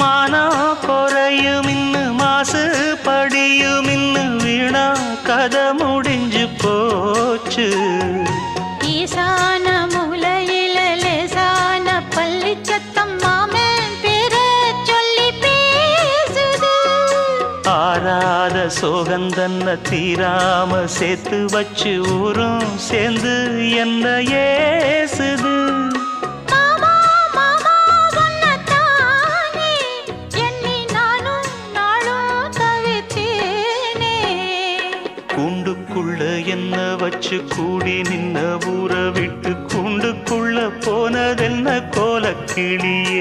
மானம் குறையும் இன்னு மாசு படியும் இன்னு வீணா கதை முடிஞ்சு போச்சு. ஈசான மூலையில லேசான பள்ளி சத்தம் மாமன் பேர சொல்லி பேசுது. ஆறாத சோகந்தன்ன தீராம சேர்த்து வச்சு ஊரும் சேர்ந்து என்ன ஏசுது. மாமா மாமா உன்னத்தானே எண்ணி நானும் நாளும் தவித்தேனே. கூண்டுக்குள்ள என்ன வச்சு கூடி நின்ன ஊற விட்டு கூண்டுக்குள்ள போனதென்ன கோலக்கிளியே.